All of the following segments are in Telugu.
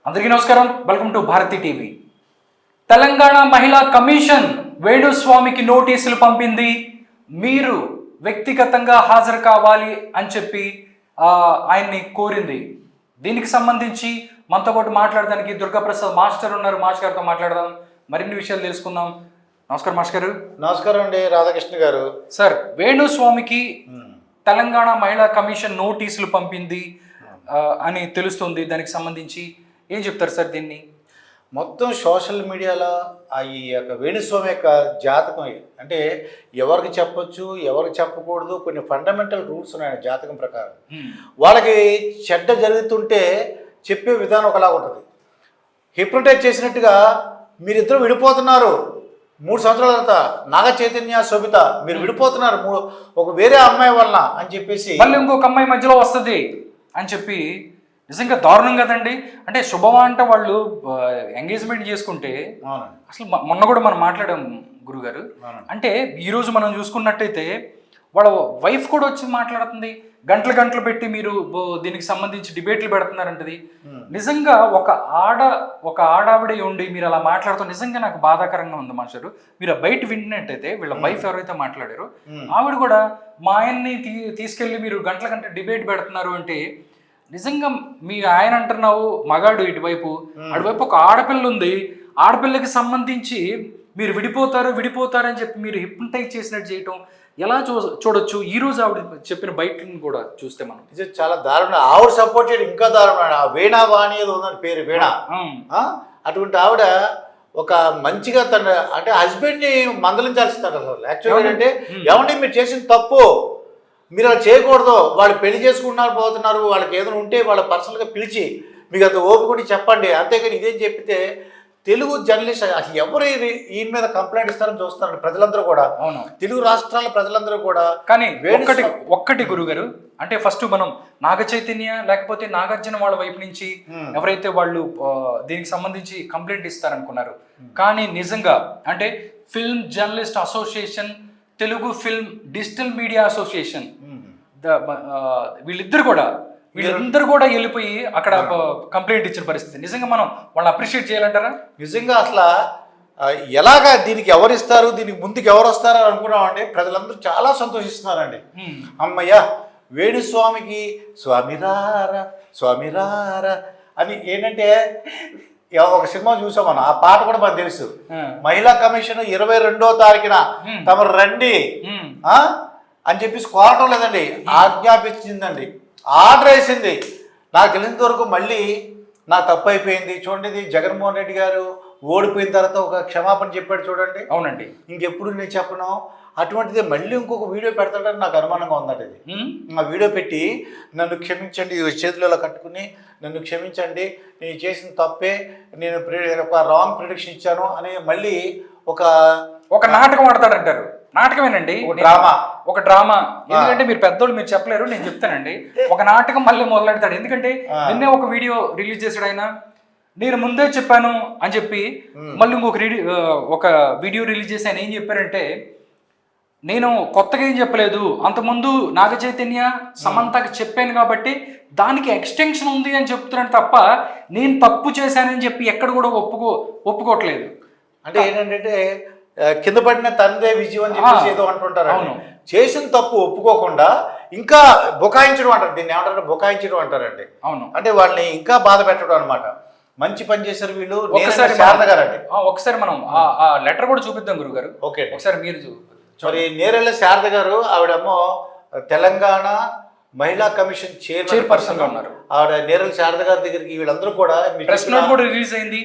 అందరికీ నమస్కారం. Welcome to Bharathi TV. Telangana మహిళా కమిషన్ వేణుస్వామికి నోటీసులు పంపింది. మీరు వ్యక్తిగతంగా హాజరు కావాలి అని చెప్పి ఆయన్ని కోరింది. దీనికి సంబంధించి మనతో పాటు మాట్లాడడానికి దుర్గాప్రసాద్ మాస్టర్ ఉన్నారు. మాస్టర్ గారితో మాట్లాడదాం, మరిన్ని విషయాలు తెలుసుకుందాం. నమస్కారం మాస్టర్ గారు. నమస్కారం అండి రాధాకృష్ణ గారు. సార్, వేణుస్వామికి తెలంగాణ మహిళా కమిషన్ నోటీసులు పంపింది అని తెలుస్తుంది. దానికి సంబంధించి ఏం చెప్తారు సార్? దీన్ని మొత్తం సోషల్ మీడియాలో ఈ యొక్క వేణుస్వామి యొక్క జాతకం అంటే ఎవరికి చెప్పొచ్చు, ఎవరికి చెప్పకూడదు, కొన్ని ఫండమెంటల్ రూల్స్ ఉన్నాయి జాతకం ప్రకారం. వాళ్ళకి చెడ్డ జరుగుతుంటే చెప్పే విధానం ఒకలా ఉంటుంది. హిప్నటైజ్ చేసినట్టుగా మీరిద్దరూ విడిపోతున్నారు 3 సంవత్సరాల తర్వాత, నాగ చైతన్య శోభిత మీరు విడిపోతున్నారు ఒక వేరే అమ్మాయి వలన అని చెప్పేసి మళ్ళీ ఇంకొక అమ్మాయి మధ్యలో వస్తుంది అని చెప్పి, నిజంగా దారుణం కదండి. అంటే శుభమా అంటే వాళ్ళు ఎంగేజ్మెంట్ చేసుకుంటే అసలు మొన్న కూడా మనం మాట్లాడాం గురుగారు. అంటే ఈరోజు మనం చూసుకున్నట్టయితే వాళ్ళ వైఫ్ కూడా వచ్చి మాట్లాడుతుంది, గంటలు గంటలు పెట్టి మీరు దీనికి సంబంధించి డిబేట్లు పెడుతున్నారంటది. నిజంగా ఒక ఆడావిడ ఉండి మీరు అలా మాట్లాడుతూ నిజంగా నాకు బాధాకరంగా ఉంది మాస్టారు. మీరు బయట వింటున్నట్టయితే వీళ్ళ వైఫ్ ఎవరైతే మాట్లాడారో ఆవిడ కూడా మా ఆయన్ని తీసుకెళ్ళి మీరు గంటల గంట డిబేట్ పెడుతున్నారు అంటే, నిజంగా మీ ఆయన అంటున్నావు మగాడు, ఇటువైపు అటువైపు ఒక ఆడపిల్ల ఉంది. ఆడపిల్లకి సంబంధించి మీరు విడిపోతారు అని చెప్పి మీరు హిప్నటైజ్ చేసినట్టు చేయటం ఎలా చూడొచ్చు? ఈ రోజు ఆవిడ చెప్పిన బయటని కూడా చూస్తే మనం ఇది చాలా దారుణం. ఆవిడ సపోర్ట్ చేయడం ఇంకా దారుణం. వీణా వాణి ఏదో ఉందని పేరు, వీణ. అటువంటి ఆవిడ ఒక మంచిగా తన అంటే హస్బెండ్ని మందలించాల్సిందట. అసలు యాక్చువల్గా అంటే ఏమంటే మీరు చేసిన తప్పు, మీరు అలా చేయకూడదు, వాళ్ళు పెళ్లి పోతున్నారు, వాళ్ళకి ఏదైనా ఉంటే వాళ్ళ పర్సనల్గా పిలిచి మీకు అంత ఓపిక చెప్పండి. అంతేకాని ఇదేం చెప్పితే తెలుగు జర్నలిస్ట్ అసలు ఎవరు ఈయన మీద కంప్లైంట్ ఇస్తారని చూస్తున్నారు ప్రజలందరూ కూడా. అవును, తెలుగు రాష్ట్రాల ప్రజలందరూ కూడా. కానీ ఒక్కటి గురుగారు, అంటే ఫస్ట్ మనం నాగ చైతన్య లేకపోతే నాగార్జున వాళ్ళ వైపు నుంచి ఎవరైతే వాళ్ళు దీనికి సంబంధించి కంప్లైంట్ ఇస్తారనుకున్నారు, కానీ నిజంగా అంటే film journalist association, Telugu film digital media association, వీళ్ళందరూ కూడా వెళ్ళిపోయి అక్కడ కంప్లైంట్ ఇచ్చిన పరిస్థితి. నిజంగా మనం వాళ్ళని అప్రిషియేట్ చేయాలంటారా? నిజంగా అసలు ఎలాగా దీనికి ఎవరిస్తారు, దీనికి ముందుకు ఎవరు వస్తారో అనుకున్నామంటే ప్రజలందరూ చాలా సంతోషిస్తున్నారండి. అమ్మయ్య వేణుస్వామికి స్వామిరారా అని ఏంటంటే ఒక సినిమా చూసాం మనం, ఆ పాట కూడా మనకు తెలుసు. మహిళా కమిషన్ 22వ తారీఖున తమరు రండి అని చెప్పేసి కోరటం లేదండి, ఆజ్ఞాపించిందండి, ఆర్డర్ వేసింది. నాకు తెలిసినంత వరకు మళ్ళీ నా తప్పు అయిపోయింది. చూడండి, జగన్మోహన్ రెడ్డి గారు ఓడిపోయిన తర్వాత ఒక క్షమాపణ చెప్పాడు చూడండి. అవునండి, ఇంకెప్పుడు నేను చెప్పను. అటువంటిది మళ్ళీ ఇంకొక వీడియో పెడతాడని నాకు అనుమానంగా ఉందండి. ఇది ఆ వీడియో పెట్టి నన్ను క్షమించండి, చేతులలో కట్టుకుని నన్ను క్షమించండి, నేను చేసిన తప్పే, నేను ఒక రాంగ్ ప్రిడిక్షన్ ఇచ్చాను అని మళ్ళీ ఒక నాటకం ఆడతాడంటారు. నాటకమేనండి, ఒక డ్రామా. ఎందుకంటే మీరు పెద్దోళ్ళు, మీరు చెప్పలేరు, నేను చెప్తానండి. ఒక నాటకం మళ్ళీ మొదలెడతాడు. ఎందుకంటే నిన్నే ఒక వీడియో రిలీజ్ చేశాడు ఆయన, నేను ముందే చెప్పాను అని చెప్పి మళ్ళీ ఒక వీడియో రిలీజ్ చేసి ఆయన ఏం చెప్పారంటే, నేను కొత్తగా ఏం చెప్పలేదు, అంతకుముందు నాగ చైతన్య సమంతకి చెప్పాను కాబట్టి దానికి ఎక్స్టెన్షన్ ఉంది అని చెప్తున్నాను తప్ప నేను తప్పు చేశానని చెప్పి ఎక్కడ కూడా ఒప్పుకోవట్లేదు. అంటే ఏంటంటే కింద పడిన తండ్రే విజయం అని చెప్పేసి ఏదో అంటుంటారు. అవును, చేసిన తప్పు ఒప్పుకోకుండా ఇంకా బుకాయించడం అంటారు, దీన్ని ఏమంటారు, బుకాయించడం అంటారండి. అవును, అంటే వాళ్ళని ఇంకా బాధ పెట్టడం అనమాట. మంచి పని చేశారు వీళ్ళు. శారద గారు అండి, ఒకసారి మనం ఆ లెటర్ కూడా చూపిద్దాం గురుగారు. ఓకే, ఒకసారి మీరు మరి నేరెళ్ళ శారద గారు, ఆవిడేమో తెలంగాణ మహిళా కమిషన్ చైర్పర్సన్ గా ఉన్నారు. ఆవిడ నేరెళ్ళ శారద గారి దగ్గరికి వీళ్ళందరూ కూడా ప్రెస్ నోట్ కూడా రిలీజ్ అయింది.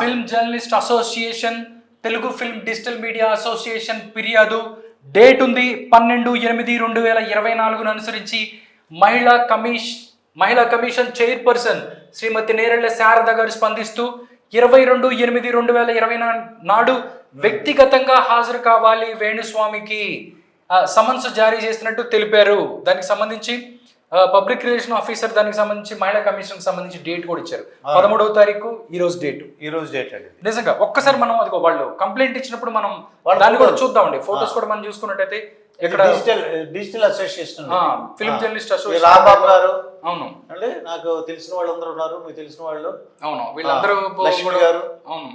Film journalist association, Telugu film digital media association ఫిర్యాదు, డేట్ ఉంది 12/8/2024 అనుసరించి మహిళా కమిషన్ చైర్పర్సన్ శ్రీమతి నేరెళ్ళ శారద గారు స్పందిస్తూ 22/8/2024 నాడు వ్యక్తిగతంగా హాజరు కావాలి వేణుస్వామికి సమన్స్ జారీ చేసినట్టు తెలిపారు. దానికి సంబంధించి పబ్లిక్ రిలేషన్ ఆఫీసర్ దానికి సంబంధించి మహిళా కమిషన్ సంబంధించి డేట్ కూడా ఇచ్చారు. 13వ తారీఖు ఈ రోజు డేట్ అండి. నిజంగా ఒక్కసారి మనం అది వాళ్ళు కంప్లైంట్ ఇచ్చినప్పుడు మనం దాన్ని కూడా చూద్దామండి. ఫొటోస్ కూడా మనం చూసుకున్నట్టయితే ఇక్కడ digital association film journalist association Rambabu గారు. అవును, అంటే నాకు తెలిసిన వాళ్ళు అందరూ ఉన్నారు, మీకు తెలిసిన వాళ్ళు. అవును, వీళ్ళందరూ లక్ష్మి గారు. అవును,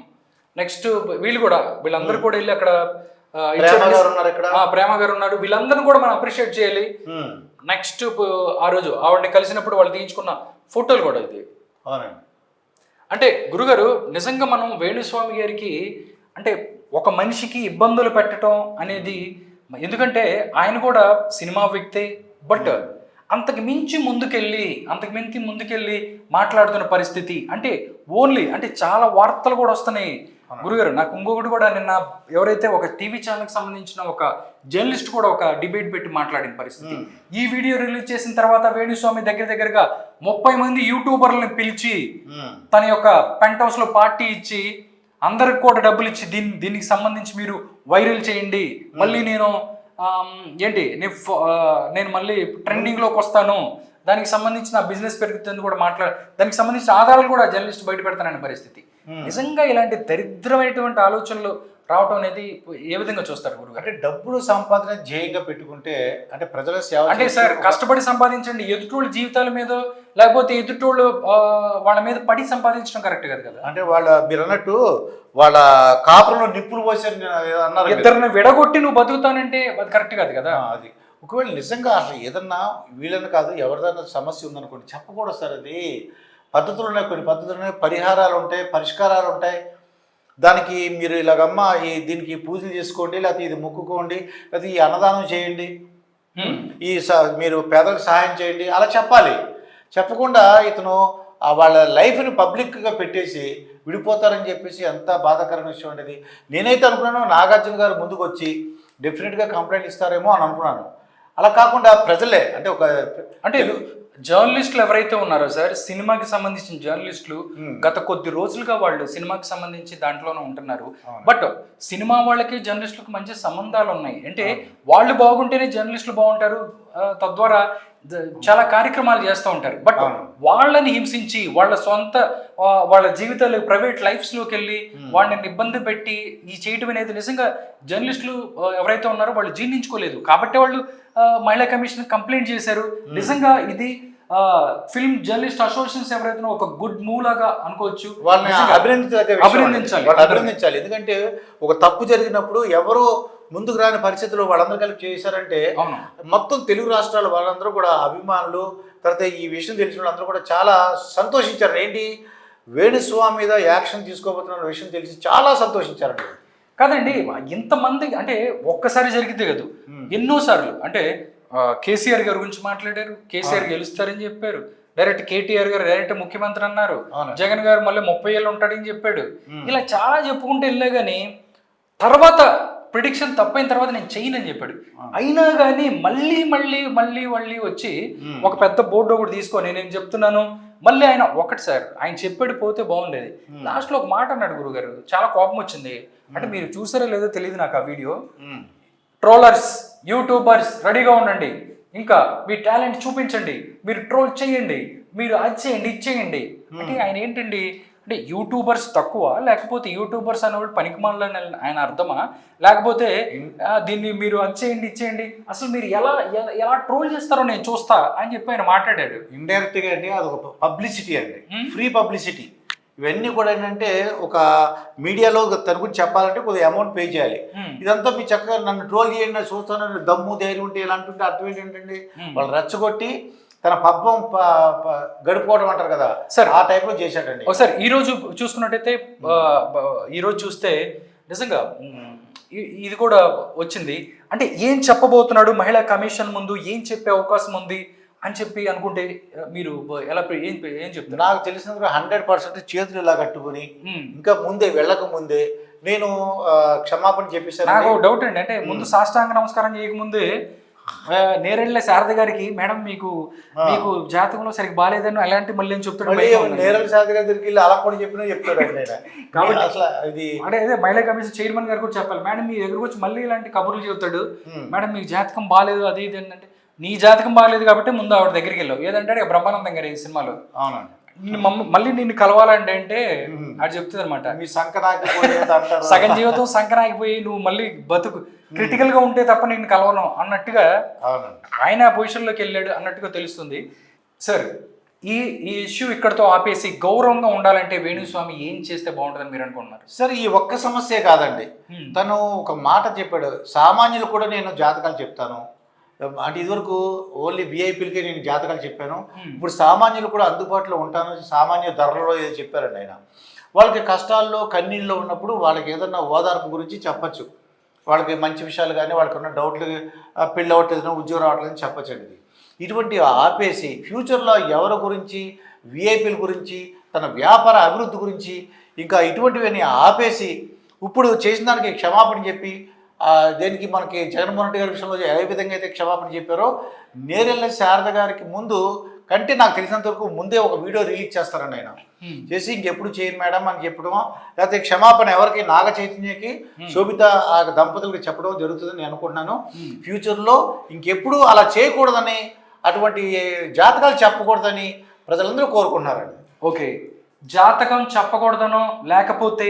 నెక్స్ట్ వీళ్ళందరూ కూడా వెళ్ళి అక్కడ ప్రేమ గారు ఉన్నారు ఇక్కడ. ప్రేమ గారు ఉన్నారు. వీళ్ళందరూ కూడా మనం అప్రిషియేట్ చేయాలి. నెక్స్ట్ ఆ రోజు ఆవిడని కలిసినప్పుడు వాళ్ళు తీయించుకున్న ఫోటోలు కూడా ఇది. అవునండి. అంటే గురుగారు నిజంగా మనం వేణుస్వామి గారికి అంటే ఒక మనిషికి ఇబ్బందులు పెట్టడం అనేది, ఎందుకంటే ఆయన కూడా సినిమా వ్యక్తే, బట్ అంతకు మించి ముందుకెళ్ళి మాట్లాడుతున్న పరిస్థితి అంటే ఓన్లీ అంటే చాలా వార్తలు కూడా వస్తున్నాయి గురుగారు. నాకు ఇంకొకటి కూడా నిన్న ఎవరైతే ఒక టీవీ ఛానల్కి సంబంధించిన ఒక జర్నలిస్ట్ కూడా ఒక డిబేట్ పెట్టి మాట్లాడిన పరిస్థితి. ఈ వీడియో రిలీజ్ చేసిన తర్వాత వేణుస్వామి దగ్గరగా 30 మంది యూట్యూబర్లను పిలిచి తన యొక్క పెంట్ హౌస్ లో పార్టీ ఇచ్చి అందరికి కూడా డబ్బులు ఇచ్చి దీనికి సంబంధించి మీరు వైరల్ చేయండి, మళ్ళీ నేను నేను మళ్ళీ ట్రెండింగ్ లోకి వస్తాను, దానికి సంబంధించిన బిజినెస్ పెరుగుతుంది కూడా దానికి సంబంధించిన ఆధారాలు కూడా జర్నలిస్ట్ బయట పెడతాననే పరిస్థితి. నిజంగా ఇలాంటి దరిద్రమైనటువంటి ఆలోచనలు రావటం అనేది ఏ విధంగా చూస్తారు గురుగారు? అంటే డబ్బులు సంపాదన ధ్యేయంగా పెట్టుకుంటే అంటే ప్రజల సేవ అంటే సార్ కష్టపడి సంపాదించండి, ఎదుటోళ్ళ జీవితాల మీద లేకపోతే ఎదుటోళ్ళు వాళ్ళ మీద పడి సంపాదించడం కరెక్ట్ కాదు కదా. అంటే మీరు అన్నట్టు వాళ్ళ కాపురంలో నిప్పులు పోసారు అన్నారు, ఇద్దరిని విడగొట్టి నువ్వు బతుకుతానంటే అది కరెక్ట్ కాదు కదా. అది ఒకవేళ నిజంగా అసలు ఏదన్నా వీళ్ళని కాదు ఎవరిదన్నా సమస్య ఉందనుకోండి చెప్పకూడదు సార్. అది పద్ధతులు ఉన్నాయి, కొన్ని పద్ధతులు ఉన్నాయి, పరిహారాలు ఉంటాయి, పరిష్కారాలు ఉంటాయి. దానికి మీరు ఇలాగమ్మా దీనికి పూజలు చేసుకోండి, లేకపోతే ఇది మొక్కుకోండి, లేకపోతే ఈ అన్నదానం చేయండి, మీరు పేదలకు సహాయం చేయండి అలా చెప్పాలి. చెప్పకుండా ఇతను వాళ్ళ లైఫ్ని పబ్లిక్గా పెట్టేసి విడిపోతారని చెప్పేసి ఎంత బాధాకరమైన విషయం అనేది. నేనైతే అనుకున్నాను నాగార్జున గారు ముందుకు వచ్చి డెఫినెట్గా కంప్లైంట్ ఇస్తారేమో అని అనుకున్నాను. అలా కాకుండా ప్రజలే అంటే జర్నలిస్టులు ఎవరైతే ఉన్నారో సార్, సినిమాకి సంబంధించిన జర్నలిస్టులు గత కొద్ది రోజులుగా వాళ్ళు సినిమాకి సంబంధించి దాంట్లోనే ఉంటున్నారు. బట్ సినిమా వాళ్ళకి జర్నలిస్టులకు మంచి సంబంధాలు ఉన్నాయి. అంటే వాళ్ళు బాగుంటేనే జర్నలిస్టులు బాగుంటారు, తద్వారా చాలా కార్యక్రమాలు చేస్తూ ఉంటారు. బట్ వాళ్ళని హింసించి వాళ్ళ జీవితాలు ప్రైవేట్ లైఫ్స్లోకి వెళ్ళి వాళ్ళని ఇబ్బంది పెట్టి చేయటం అనేది నిజంగా జర్నలిస్టులు ఎవరైతే ఉన్నారో వాళ్ళు జీర్ణించుకోలేదు. కాబట్టి వాళ్ళు మహిళా కమిషన్ కంప్లైంట్ చేశారు. నిజంగా ఇది ఫిల్మ్ జర్నలిస్ట్ అసోసియేషన్స్ ఎవరైతే ఒక గుడ్ మూవ్ లాగా అనుకోవచ్చు. వాళ్ళని అభినందించాలి. ఎందుకంటే ఒక తప్పు జరిగినప్పుడు ఎవరో ముందుకు రాని పరిస్థితుల్లో వాళ్ళందరూ కలిపి చేశారంటే మొత్తం తెలుగు రాష్ట్రాల వాళ్ళందరూ కూడా అభిమానులు, తర్వాత ఈ విషయం తెలిసిన వాళ్ళందరూ కూడా చాలా సంతోషించారు. ఏంటి వేణుస్వామి మీద యాక్షన్ తీసుకోబోతున్న విషయం తెలిసి చాలా సంతోషించారండి. కాదండి, ఇంతమంది అంటే ఒక్కసారి జరిగితే కదా, ఎన్నోసార్లు అంటే కేసీఆర్ గారి గురించి మాట్లాడారు, కేసీఆర్ గెలుస్తారని చెప్పారు, డైరెక్ట్ కేటీఆర్ గారు డైరెక్ట్ ముఖ్యమంత్రి అన్నారు, జగన్ గారు మళ్ళీ 30 ఏళ్ళు ఉంటాడని చెప్పాడు. ఇలా చాలా చెప్పుకుంటూ వెళ్ళా కానీ తర్వాత ప్రిడిక్షన్ తప్పైన తర్వాత నేను చేయనని చెప్పాడు. అయినా కానీ మళ్ళీ వచ్చి ఒక పెద్ద బోర్డు ఒకటి తీసుకొని నేను చెప్తున్నాను మళ్ళీ ఆయన సార్ ఆయన చెప్పాడు పోతే బాగుండేది. లాస్ట్లో ఒక మాట అన్నాడు గురుగారు, చాలా కోపం వచ్చింది. అంటే మీరు చూసారో లేదో తెలియదు నాకు ఆ వీడియో. ట్రోలర్స్, యూట్యూబర్స్ రెడీగా ఉండండి, ఇంకా మీ టాలెంట్ చూపించండి, మీరు ట్రోల్ చేయండి, మీరు అది చేయండి ఇది చేయండి. అంటే ఆయన ఏంటండి అంటే యూట్యూబర్స్ తక్కువ, లేకపోతే యూట్యూబర్స్ అనేవాడు పనికిమాలని ఆయన అర్థమా, లేకపోతే దీన్ని మీరు అది చేయండి ఇచ్చేయండి, అసలు మీరు ఎలా ట్రోల్ చేస్తారో నేను చూస్తా అని చెప్పి ఆయన మాట్లాడాడు. ఇండైరెక్ట్గా అండి అది ఒక పబ్లిసిటీ అండి, ఫ్రీ పబ్లిసిటీ. ఇవన్నీ కూడా ఏంటంటే ఒక మీడియాలో తన గురించి చెప్పాలంటే కొద్దిగా అమౌంట్ పే చేయాలి. ఇదంతా మీ చక్కగా నన్ను ట్రోల్ చేయండి, చూస్తాను దమ్ము ధైర్యం ఉంటే ఇలా అంటుంటే అర్థం ఏంటంటే వాళ్ళు రెచ్చగొట్టి తన పబ్బం గడుపుకోవడం అంటారు కదా సార్, ఆ టైప్లో చేశాడండి. ఒకసారి ఈరోజు చూసుకున్నట్టయితే ఈరోజు చూస్తే నిజంగా ఇది కూడా వచ్చింది. అంటే ఏం చెప్పబోతున్నాడు మహిళా కమిషన్ ముందు, ఏం చెప్పే అవకాశం ఉంది అని చెప్పి అనుకుంటే మీరు ఎలా ఏం చెప్తారు? నాకు తెలిసినందుకు 100% చేతులు ఇలా కట్టుకుని ఇంకా ముందే వెళ్ళక ముందే నేను క్షమాపణ చెప్పేసాను. నాకు డౌట్ అండి, అంటే ముందు సాష్టాంగ నమస్కారం చేయకముందే నేరెళ్ళ శారద గారికి మేడం మీకు జాతకంలో సరిగ్గా బాగాలేదని అలాంటి మళ్ళీ ఏం చెప్తాడు. నేరెళ్ళ శారద గారి దగ్గరికి వెళ్ళి అలా కూడా చెప్పినా చెప్తాడు. కాబట్టి అసలు ఇది అంటే అదే మహిళా కమిషన్ చైర్మన్ గారు కూడా చెప్పాలి, మేడం మీ దగ్గరకు వచ్చి మళ్ళీ ఇలాంటి కబుర్లు చెబుతాడు, మేడం మీ జాతకం బాగాలేదు అది ఇది ఏంటంటే నీ జాతకం బాగాలేదు కాబట్టి ముందు ఆవిడ దగ్గరికి వెళ్ళావు ఏదంటే బ్రహ్మానందం గారు ఈ సినిమాలో. అవునండి. మళ్ళీ నిన్ను కలవాలంటే అంటే అది చెప్తుంది అనమాట, మీ సంకనాకి పోయేది అంటారు. సగం జీవితం సంకరాగిపోయి నువ్వు మళ్ళీ బతుకు క్రిటికల్ గా ఉంటే తప్ప నేను కలవను అన్నట్టుగా అవునండి. ఆయన ఆ పొజిషన్లోకి వెళ్ళాడు అన్నట్టుగా తెలుస్తుంది. సార్ ఈ ఈ ఇష్యూ ఇక్కడతో ఆపేసి గౌరవంగా ఉండాలంటే వేణుస్వామి ఏం చేస్తే బాగుంటుందని మీరు అనుకుంటున్నారు? సరే, ఈ ఒక్క సమస్యే కాదండి. తను ఒక మాట చెప్పాడు, సామాన్యులు కూడా నేను జాతకాలు చెప్తాను అంటే. ఇదివరకు ఓన్లీ విఐపీలకే నేను జాతకాలు చెప్పాను, ఇప్పుడు సామాన్యులు కూడా అందుబాటులో ఉంటాను, సామాన్య ధరలో ఏదో చెప్పారండి ఆయన. వాళ్ళకి కష్టాల్లో కన్నీళ్ళలో ఉన్నప్పుడు వాళ్ళకి ఏదన్నా ఓదార్పు గురించి చెప్పచ్చు, వాళ్ళకి మంచి విషయాలు కానీ వాళ్ళకి ఉన్న డౌట్లు, పెళ్ళి అవ్వట్లేదు, ఉద్యోగం రావట్లేదని చెప్పచ్చండి. ఇటువంటి ఆపేసి ఫ్యూచర్లో ఎవరి గురించి, విఐపీల గురించి, తన వ్యాపార అభివృద్ధి గురించి ఇంకా ఇటువంటివన్నీ ఆపేసి ఇప్పుడు చేసిన దానికి క్షమాపణ చెప్పి, దేనికి మనకి జగన్మోహన్ రెడ్డి గారి విషయంలో ఏ విధంగా అయితే క్షమాపణ చెప్పారో, నేరెళ్ళ శారద గారికి ముందు కంటే నాకు తెలిసినంత వరకు ముందే ఒక వీడియో రిలీజ్ చేస్తారండి ఆయన. చేసి ఇంకెప్పుడు చేయను మేడం అని చెప్పడమో, లేకపోతే క్షమాపణ ఎవరికి, నాగ చైతన్యకి, శోభిత ఆ దంపతులకి చెప్పడం జరుగుతుందని నేను అనుకుంటున్నాను. ఫ్యూచర్లో ఇంకెప్పుడు అలా చేయకూడదని, అటువంటి జాతకాలు చెప్పకూడదని ప్రజలందరూ కోరుకుంటున్నారండి. ఓకే, జాతకం చెప్పకూడదనో లేకపోతే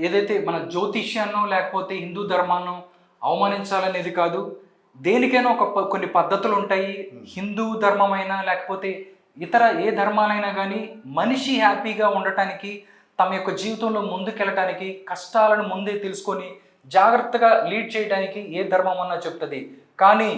ఏదైతే మన జ్యోతిష్యాన్నో లేకపోతే హిందూ ధర్మాన్నో అవమానించాలనేది కాదు. దేనికైనా కొన్ని పద్ధతులు ఉంటాయి. హిందూ ధర్మమైనా లేకపోతే ఇతర ఏ ధర్మాలైనా కానీ మనిషి హ్యాపీగా ఉండటానికి, తమ యొక్క జీవితంలో ముందుకెళ్ళటానికి, కష్టాలను ముందే తెలుసుకొని జాగ్రత్తగా లీడ్ చేయడానికి ఏ ధర్మం అన్నా చెప్తుంది. కానీ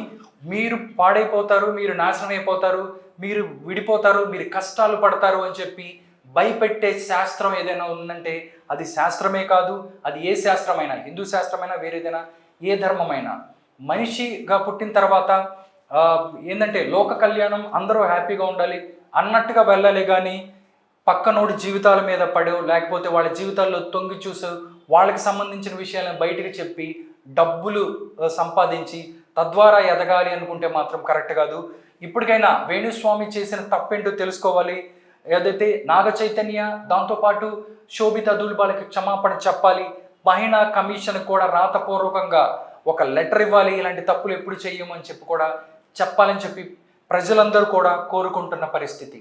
మీరు పాడైపోతారు, మీరు నాశనం అయిపోతారు, మీరు విడిపోతారు, మీరు కష్టాలు పడతారు అని చెప్పి భయపెట్టే శాస్త్రం ఏదైనా ఉందంటే అది శాస్త్రమే కాదు. అది ఏ శాస్త్రమైనా, హిందూ శాస్త్రమైనా వేరేదైనా, ఏ ధర్మమైనా, మనిషిగా పుట్టిన తర్వాత ఏంటంటే లోక కళ్యాణం, అందరూ హ్యాపీగా ఉండాలి అన్నట్టుగా వెళ్ళాలి. కానీ పక్కనోడి జీవితాల మీద పడో లేకపోతే వాళ్ళ జీవితాల్లో తొంగి చూసో వాళ్ళకి సంబంధించిన విషయాలను బయటకు చెప్పి డబ్బులు సంపాదించి తద్వారా ఎదగాలి అనుకుంటే మాత్రం కరెక్ట్ కాదు. ఇప్పటికైనా వేణుస్వామి చేసిన తప్పేంటో తెలుసుకోవాలి. ఏదైతే నాగ చైతన్య, దాంతోపాటు శోభిత దూల్బాలకి క్షమాపణ చెప్పాలి. మహిళా కమిషన్ కూడా రాతపూర్వకంగా ఒక లెటర్ ఇవ్వాలి, ఇలాంటి తప్పులు ఎప్పుడు చెయ్యమని చెప్పి కూడా చెప్పాలని చెప్పి ప్రజలందరూ కూడా కోరుకుంటున్న పరిస్థితి.